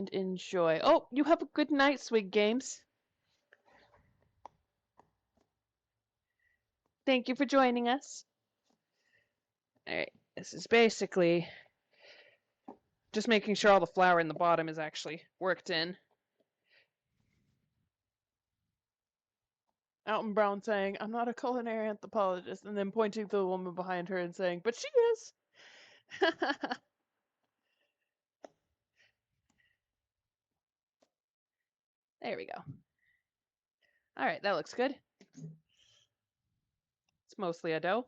and enjoy. Oh, you have a good night, Swig Games. Thank you for joining us. All right, this is basically just making sure all the flour in the bottom is actually worked in. Alton Brown saying, "I'm not a culinary anthropologist," and then pointing to the woman behind her and saying, "But she is." There we go. All right, that looks good. It's mostly a dough.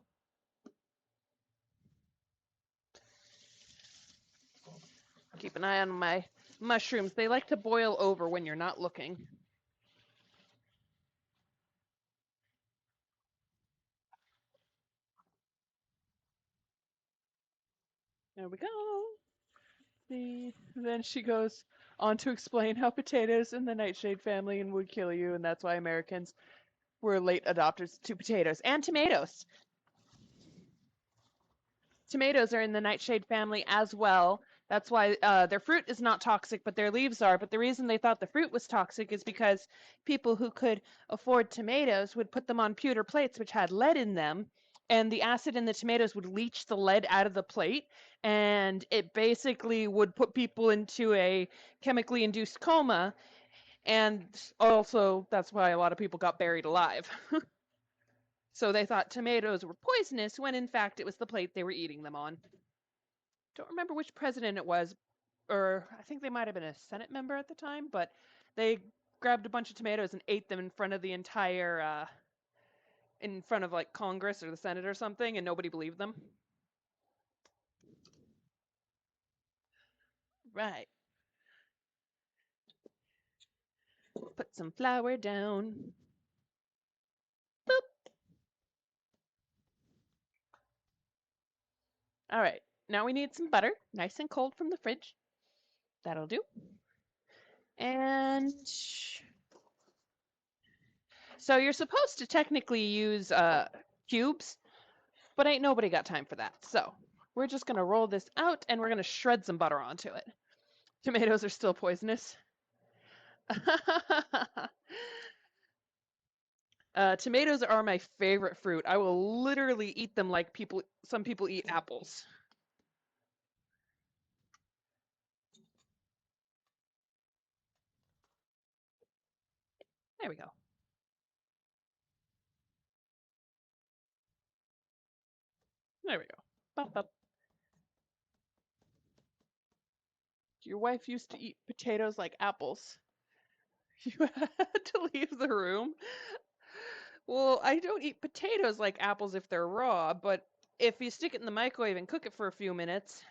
Keep an eye on my mushrooms. They like to boil over when you're not looking. There we go. Then she goes on to explain how potatoes in the nightshade family and would kill you, and that's why Americans were late adopters to potatoes and tomatoes. Tomatoes are in the nightshade family as well. That's why their fruit is not toxic, but their leaves are. But the reason they thought the fruit was toxic is because people who could afford tomatoes would put them on pewter plates, which had lead in them, and the acid in the tomatoes would leach the lead out of the plate, and it basically would put people into a chemically induced coma. And also, that's why a lot of people got buried alive. So they thought tomatoes were poisonous when in fact it was the plate they were eating them on. Don't remember which president it was, or I think they might have been a Senate member at the time, but they grabbed a bunch of tomatoes and ate them in front of the entire, in front of like Congress or the Senate or something, and nobody believed them. Right. Put some flour down. Boop. All right. Now we need some butter, nice and cold from the fridge. That'll do. And so you're supposed to technically use cubes, but ain't nobody got time for that. So we're just going to roll this out and we're going to shred some butter onto it. Tomatoes are still poisonous. Tomatoes are my favorite fruit. I will literally eat them like some people eat apples. There we go. There we go. Bop, bop. Your wife used to eat potatoes like apples. You had to leave the room. Well, I don't eat potatoes like apples if they're raw, but if you stick it in the microwave and cook it for a few minutes,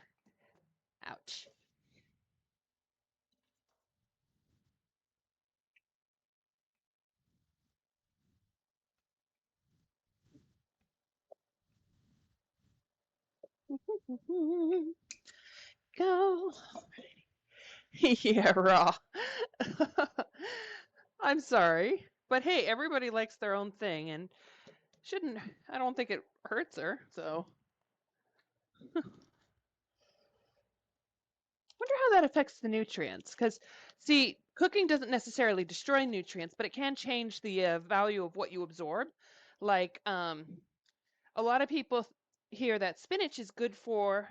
ouch. Go. Yeah, raw. I'm sorry. But hey, everybody likes their own thing and shouldn't, I don't think it hurts her, so. Wonder how that affects the nutrients. Because, see, cooking doesn't necessarily destroy nutrients, but it can change the value of what you absorb. Like, a lot of people hear that spinach is good for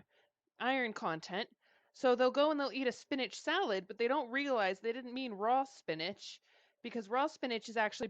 iron content, so they'll go and they'll eat a spinach salad, but they don't realize they didn't mean raw spinach, because raw spinach is actually better